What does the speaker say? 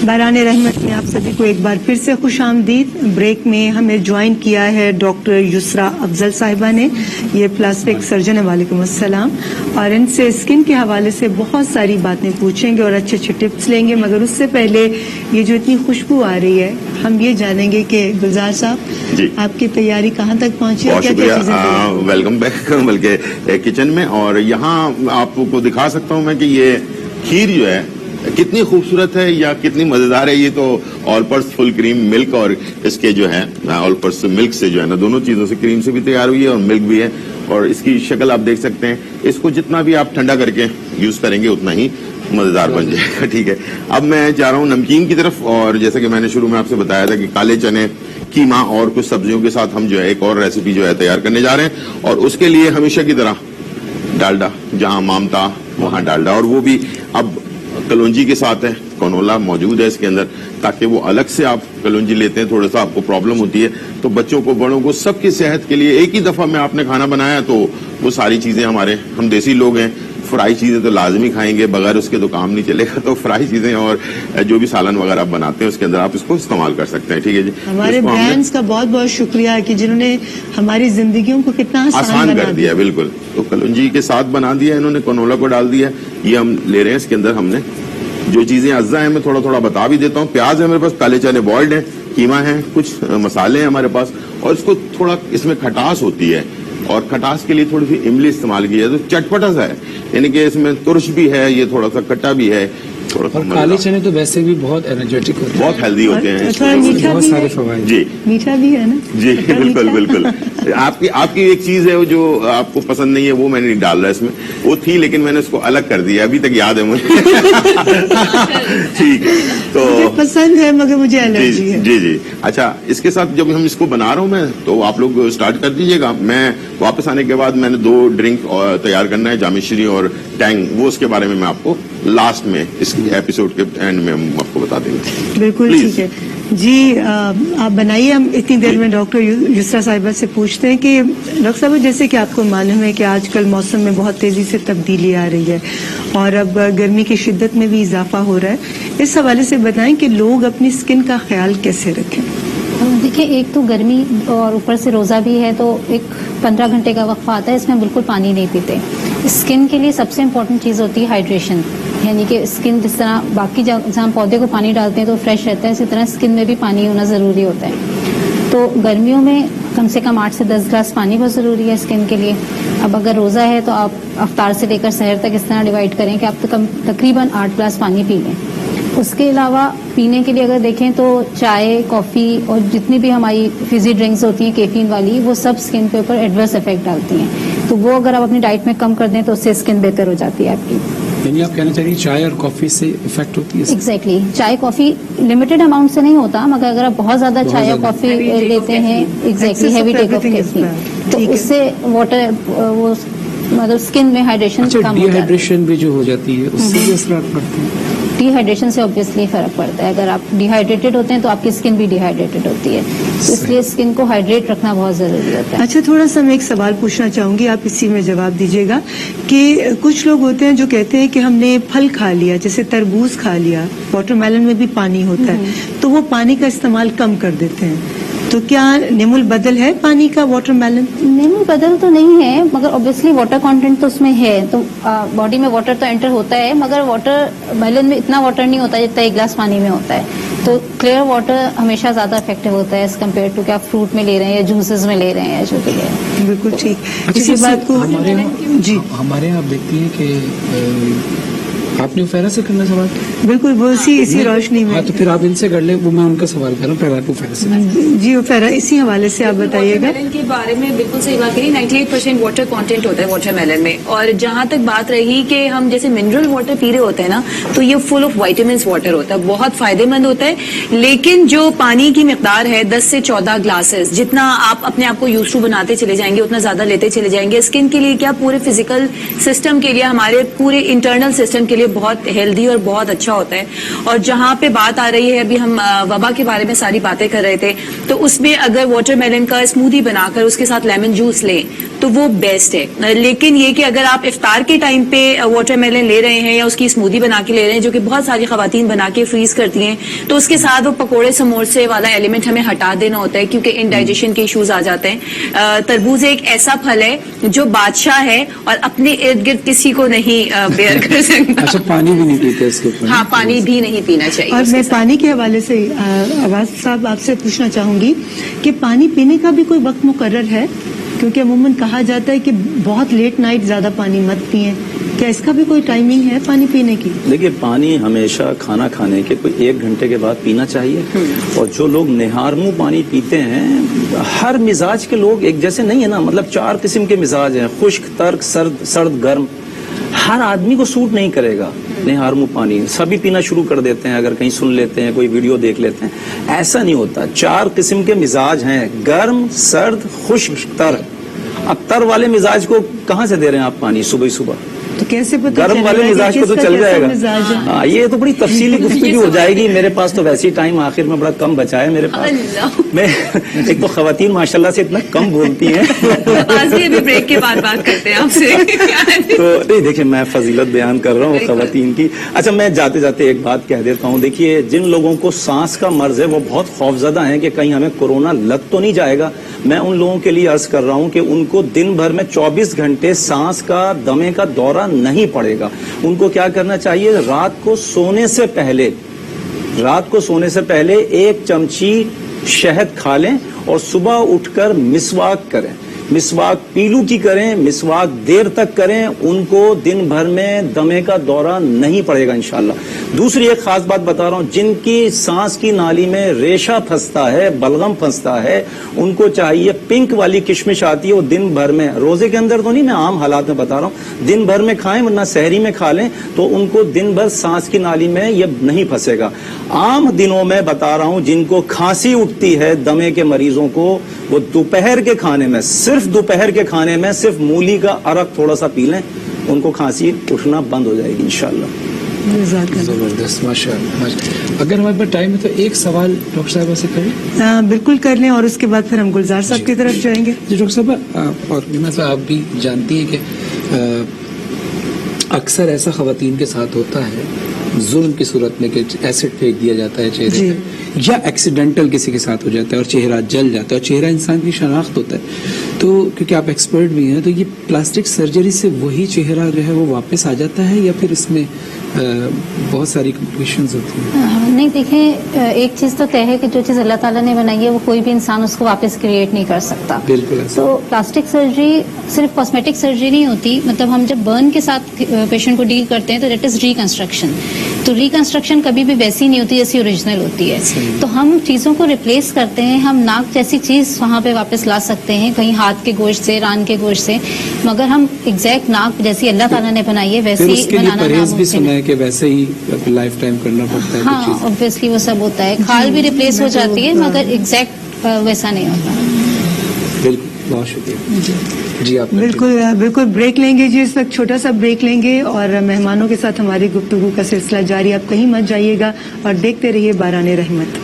باران رحمت میں آپ سبھی کو ایک بار پھر سے خوش آمدید. بریک میں ہمیں جوائن کیا ہے ڈاکٹر یسرا افضل صاحبہ نے. یہ پلاسٹک سرجن ہے. وعلیکم السلام. اور ان سے اسکن کے حوالے سے بہت ساری باتیں پوچھیں گے اور اچھے اچھے ٹپس لیں گے, مگر اس سے پہلے یہ جو اتنی خوشبو آ رہی ہے ہم یہ جانیں گے کہ گلزار صاحب جی آپ کی تیاری کہاں تک پہنچی ہے؟ بہت شکریہ. ویلکم بیک بلکہ کچن میں. اور یہاں آپ کو دکھا سکتا ہوں میں کہ یہ کھیر جو ہے کتنی خوبصورت ہے یا کتنی مزیدار ہے. یہ تو آل پرس فل کریم ملک اور اس کے جو ہے آل پرس ملک سے جو ہے نا دونوں چیزوں سے, کریم سے بھی تیار ہوئی ہے اور ملک بھی ہے. اور اس کی شکل آپ دیکھ سکتے ہیں. اس کو جتنا بھی آپ ٹھنڈا کر کے یوز کریں گے اتنا ہی مزیدار بن جائے گا. ٹھیک ہے, اب میں جا رہا ہوں نمکین کی طرف. اور جیسا کہ میں نے شروع میں آپ سے بتایا تھا کہ کالے چنے, قیمہ اور کچھ سبزیوں کے ساتھ ہم جو ہے ایک اور ریسیپی جو ہے تیار کرنے جا رہے ہیں. اور اس کے لیے ہمیشہ کی طرح ڈالڈا, جہاں مامتا وہاں ڈالڈا. اور وہ بھی اب کلونجی کے ساتھ ہے. کونولا موجود ہے اس کے اندر, تاکہ وہ الگ سے آپ کلونجی لیتے ہیں تھوڑا سا آپ کو پرابلم ہوتی ہے. تو بچوں کو, بڑوں کو, سب کی صحت کے لیے ایک ہی دفعہ میں آپ نے کھانا بنایا تو وہ ساری چیزیں ہم دیسی لوگ ہیں, فرائی چیزیں تو لازمی کھائیں گے, بغیر اس کے تو کام نہیں چلے گا. تو فرائی چیزیں اور جو بھی سالن وغیرہ آپ بناتے ہیں اس کے اندر آپ اس کو استعمال کر سکتے ہیں. ٹھیک ہے جی. ہمارے برانڈز کا بہت بہت شکریہ کہ جنہوں نے ہماری زندگیوں کو کتنا آسان کر دیا. بالکل. تو کلونجی کے ساتھ بنا دیا انہوں نے, کونولا کو ڈال دیا. یہ ہم لے رہے ہیں. اس کے اندر ہم نے جو چیزیں اجزاء ہیں میں تھوڑا تھوڑا بتا بھی دیتا ہوں. پیاز ہے میرے پاس, کالے چنے بوائلڈ ہیں, قیمہ ہے, کچھ مسالے ہیں ہمارے پاس. اور اس کو تھوڑا اس میں کھٹاس ہوتی ہے اور کھٹاس کے لیے تھوڑی سی املی استعمال کی ہے تو چٹپٹا سا ہے, یعنی کہ اس میں ترش بھی ہے, یہ تھوڑا سا کھٹا بھی ہے. اور کالے چنے تو ویسے بھی بہت انرجیٹک ہوتے ہیں, بہت ہیلدی ہوتے ہیں, بہت سارے فوائد. جی میٹھا بھی ہے نا. جی بالکل بالکل. آپ کی ایک چیز ہے جو آپ کو پسند نہیں ہے, وہ میں نے نہیں ڈال رہا اس میں. وہ تھی لیکن میں نے اس کو الگ کر دیا, ابھی تک یاد ہے مجھے. ٹھیک ہے, تو پسند ہے مگر مجھے الرجی ہے. جی جی. اچھا, اس کے ساتھ جب ہم اس کو بنا رہا ہوں میں, تو آپ لوگ اسٹارٹ کر دیجیے گا. میں واپس آنے کے بعد میں نے 2 ڈرنک تیار کرنا ہے, جامشری اور ٹینگ. وہ اس کے بارے میں آپ کو لاسٹ میں اس ایپیسوڈ کے اینڈ میں ہم آپ کو بتا دیں گے. بالکل ٹھیک ہے جی. آپ بنائیے. ہم اتنی دیر میں ڈاکٹر یسرا صاحبہ سے پوچھتے ہیں کہ ڈاکٹر صاحب, جیسے کہ آپ کو معلوم ہے کہ آج کل موسم میں بہت تیزی سے تبدیلی آ رہی ہے اور اب گرمی کی شدت میں بھی اضافہ ہو رہا ہے. اس حوالے سے بتائیں کہ لوگ اپنی اسکن کا خیال کیسے رکھیں. دیکھیں, ایک تو گرمی اور اوپر سے روزہ بھی ہے, تو ایک 15 گھنٹے کا وقفہ آتا ہے, اس میں بالکل پانی نہیں پیتے. اسکن کے لیے سب سے امپورٹنٹ چیز ہوتی ہے ہائیڈریشن, یعنی کہ اسکن جس طرح باقی جہاں ہم پودے کو پانی ڈالتے ہیں تو فریش رہتا ہے, اسی طرح اسکن میں بھی پانی ہونا ضروری ہوتا ہے. تو گرمیوں میں کم سے کم 8 سے 10 گلاس پانی بہت ضروری ہے اسکن کے لیے. اب اگر روزہ ہے تو آپ افطار سے لے کر سحر تک اس طرح ڈیوائڈ کریں کہ آپ تقریباً 8 گلاس پانی پی لیں. اس کے علاوہ پینے کے لیے اگر دیکھیں تو چائے, کافی اور جتنی بھی ہماری فزی ڈرنکس ہوتی ہیں کیفین والی, وہ سب اسکن کے اوپر ایڈورس افیکٹ ڈالتی ہیں. تو وہ اگر آپ اپنی ڈائٹ میں کم کر دیں تو اس سے اسکن بہتر ہو جاتی ہے آپ کی. یعنی آپ کہنا چاہیے چائے اور کافی سے افیکٹ ہوتی ہے؟ ایگزیکٹلی. چائے کافی لمیٹڈ اماؤنٹ سے نہیں ہوتا, مگر اگر آپ بہت زیادہ چائے اور کافی لیتے ہیں, exactly heavy take of caffeine, تو اس سے واٹر وہ مطلب اسکن میں ہائیڈریشن کم ہو جاتی ہے. ڈی ہائیڈریشن بھی جو ہو جاتی ہے اس سے بھی اثرات پڑتے ہیں. ڈی ہائیڈریشن سے obviously فرق پڑتا ہے. اگر آپ ڈی ہائیڈریٹڈ ہوتے ہیں تو آپ کی اسکن بھی ڈی ہائیڈریٹڈ ہوتی ہے, اس لیے اسکن کو ہائیڈریٹ رکھنا بہت ضروری ہوتا ہے. اچھا, تھوڑا سا میں ایک سوال پوچھنا چاہوں گی, آپ اسی میں جواب دیجیے گا کہ کچھ لوگ ہوتے ہیں جو کہتے ہیں کہ ہم نے پھل کھا لیا, جیسے تربوز کھا لیا, واٹر میلن میں بھی پانی ہوتا ہے, تو وہ پانی کا استعمال کم کر دیتے ہیں. تو کیا نیم البدل ہے پانی کا واٹر میلن؟ نیم البدل تو نہیں ہے, مگر obviously واٹر کانٹینٹ تو اس میں ہے, تو باڈی میں واٹر تو انٹر ہوتا ہے, مگر واٹر میلن میں اتنا واٹر نہیں ہوتا جتنا 1 گلاس پانی میں ہوتا ہے. تو کلیئر واٹر ہمیشہ زیادہ افیکٹو ہوتا ہے ایز کمپیئر ٹو کہ آپ فروٹ میں لے رہے ہیں یا جوسز میں لے رہے ہیں یا جو بھی لے رہے ہیں. بالکل ٹھیک. اسی بات کو جی ہمارے یہاں آپ دیکھتی ہیں کہ آپ نے فیرا سے کرنا سوال. بالکل, وہ اسی روشنی میں. تو پھر آپ ان سے کر لیں, وہ میں ان کا سوال کر رہا ہوں. پہلے آپ کو فیرا سے. جی, وہ فیرا اسی حوالے سے آپ بتائیے گا. واٹر میلن کے بارے میں بالکل صحیح بات کری. 98% واٹر کانٹینٹ ہوتا ہے واٹر میلن میں. اور جہاں تک بات رہی کہ ہم جیسے منرل واٹر پی رہے ہوتے ہیں نا, تو یہ فل آف وائٹامنس واٹر ہوتا ہے, بہت فائدے مند ہوتا ہے. لیکن جو پانی کی مقدار ہے 10 سے 14 گلاسز, جتنا آپ اپنے آپ کو یوز ٹو بناتے چلے جائیں گے اتنا زیادہ لیتے چلے جائیں گے. اسکن کے لیے کیا, پورے فزیکل سسٹم کے لیے, ہمارے پورے انٹرنل سسٹم کے لیے بہت ہیلدی اور بہت اچھا ہوتا ہے. اور جہاں پہ بات آ رہی ہے, ابھی ہم وبا کے بارے میں ساری باتیں کر رہے تھے, تو اس میں اگر واٹر میلن کا اسموتھی بنا کر اس کے ساتھ لیمن جوس لیں تو وہ بیسٹ ہے. لیکن یہ کہ اگر آپ افطار کے ٹائم پہ واٹر میلن لے رہے ہیں یا اس کی اسموتھی بنا کے لے رہے ہیں, جو کہ بہت ساری خواتین بنا کے فریز کرتی ہیں, تو اس کے ساتھ وہ پکوڑے سموسے والا ایلیمنٹ ہمیں ہٹا دینا ہوتا ہے, کیونکہ انڈائجیشن کے ایشوز آ جاتے ہیں. تربوز ایک ایسا پھل ہے جو بادشاہ ہے اور اپنے ارد گرد کسی کو نہیں بیئر کر سکتا. اچھا, پانی بھی نہیں پیتے اس کے اوپر؟ ہاں, پانی بھی نہیں پینا چاہیے. اور میں پانی کے حوالے سے آواز صاحب آپ سے پوچھنا چاہوں گی کہ پانی پینے کا بھی کوئی وقت مقرر ہے؟ کیونکہ عموماً کہا جاتا ہے کہ بہت لیٹ نائٹ زیادہ پانی مت پئیں. کیا اس کا بھی کوئی ٹائمنگ ہے پانی پینے کی؟ دیکھیے, پانی ہمیشہ کھانا کھانے کے کوئی 1 گھنٹے کے بعد پینا چاہیے. اور جو لوگ نہار منہ پانی پیتے ہیں, ہر مزاج کے لوگ ایک جیسے نہیں ہے نا, مطلب 4 قسم کے مزاج ہیں, خشک, ترک, سرد, گرم. ہر آدمی کو سوٹ نہیں کرے گا نہار منہ پانی. سبھی پینا شروع کر دیتے ہیں اگر کہیں سن لیتے ہیں, کوئی ویڈیو دیکھ لیتے ہیں. ایسا نہیں ہوتا. 4 قسم کے مزاج ہیں, گرم, سرد, خشک, تر. اب تر والے مزاج کو کہاں سے دے رہے ہیں آپ پانی صبح صبح؟ تو کیسے پتہ گرم چلے والے گا کہ مزاج کو کس تو کا چل کیسا جائے گا. مزاج ہے؟ ہاں, یہ تو بڑی تفصیلی گفتگو ہو جائے گی. میرے پاس تو ویسے ہی ٹائم آخر میں بڑا کم بچا ہے میرے پاس. میں ایک تو خواتین ماشاءاللہ سے اتنا کم بولتی ہیں. آج بھی ابھی بریک کے بعد بات کرتے ہیں آپ سے. تو نہیں, دیکھیں, میں فضیلت بیان کر رہا ہوں خواتین کی. اچھا, میں جاتے جاتے ایک بات کہہ دیتا ہوں. دیکھیے, جن لوگوں کو سانس کا مرض ہے وہ بہت خوفزدہ ہیں کہ کہیں ہمیں کورونا لگ تو نہیں جائے گا. میں ان لوگوں کے لیے عرض کر رہا ہوں کہ ان کو دن بھر میں 24 گھنٹے سانس کا, دمے کا دورہ نہیں پڑے گا. ان کو کیا کرنا چاہیے, رات کو سونے سے پہلے 1 چمچی شہد کھا لیں اور صبح اٹھ کر مسواک کریں. مسواک پیلو کی کریں, مسواک دیر تک کریں. ان کو دن بھر میں دمے کا دورہ نہیں پڑے گا انشاءاللہ. دوسری ایک خاص بات بتا رہا ہوں, جن کی سانس کی نالی میں ریشہ پھنستا ہے, بلغم پھنستا ہے, ان کو چاہیے پنک والی کشمش آتی ہے, وہ دن بھر میں, روزے کے اندر تو نہیں, میں عام حالات میں بتا رہا ہوں, دن بھر میں کھائیں ورنہ سحری میں کھا لیں, تو ان کو دن بھر سانس کی نالی میں یہ نہیں پھنسے گا. عام دنوں میں بتا رہا ہوں, جن کو کھانسی اٹھتی ہے دمے کے مریضوں کو, وہ دوپہر کے کھانے میں, صرف دوپہر کے کھانے میں صرف مولی کا عرق تھوڑا سا پی لیں, ان کو کھانسی اٹھنا بند ہو جائے گی انشاءاللہ. زبردست, ماشاءاللہ. اگر ہمارے پاس ٹائم ہے تو ایک سوال ڈاکٹر صاحبہ سے کریں. بالکل کر لیں, اور اس کے بعد پھر ہم گلزار صاحب کی طرف جائیں گے. جی ڈاکٹر صاحبہ, اور مثلا آپ بھی جانتی ہیں کہ اکثر ایسا خواتین کے ساتھ ہوتا ہے ظلم کی صورت میں کہ ایسڈ پھینک دیا جاتا ہے چہرے جی. پہ, یا ایکسیڈنٹل کسی کے ساتھ ہو جاتا ہے اور چہرہ جل جاتا ہے, اور چہرہ انسان کی شناخت ہوتا ہے. تو کیونکہ آپ ایکسپرٹ بھی ہیں, تو یہ پلاسٹک سرجری سے وہی چہرہ جو ہے وہ واپس آ جاتا ہے, یا پھر اس میں بہت ساری کمپلیکیشنز ہوتی ہیں؟ نہیں, دیکھیں, ایک چیز تو طے ہے کہ جو چیز اللہ تعالیٰ نے بنائی ہے وہ کوئی بھی انسان اس کو واپس کریٹ نہیں کر سکتا. بالکل ایسا. تو پلاسٹک سرجری صرف کاسمیٹک سرجری نہیں ہوتی. مطلب ہم جب برن کے ساتھ پیشنٹ کو ڈیل کرتے ہیں تو دیٹ از ریکنسٹرکشن. تو ریکنسٹرکشن کبھی بھی ویسی نہیں ہوتی جیسی اوریجنل ہوتی ہے. تو ہم چیزوں کو ریپلیس کرتے ہیں, ہم ناک جیسی چیز وہاں پہ واپس لا سکتے ہیں, کہیں ہاتھ کے گوشت سے, ران کے گوشت سے, مگر ہم ایگزیکٹ ناک جیسی اللہ تعالیٰ نے بنائی ہے ویسی بنانا پرہیز بھی سنا ناممکن ہے. ہے کہ ویسے ہی لائف ٹائم کرنا پڑتا ہے. ہاں, obviously وہ سب ہوتا ہے. کھال بھی ریپلیس ہو جاتی ہے مگر ایگزیکٹ ویسا نہیں ہوتا. بالکل, بہت شکریہ. جی آپ بالکل بریک لیں گے جی, اس وقت چھوٹا سا بریک لیں گے, اور مہمانوں کے ساتھ ہماری گفتگو کا سلسلہ جاری. آپ کہیں مت جائیے گا اور دیکھتے رہیے باران رحمت.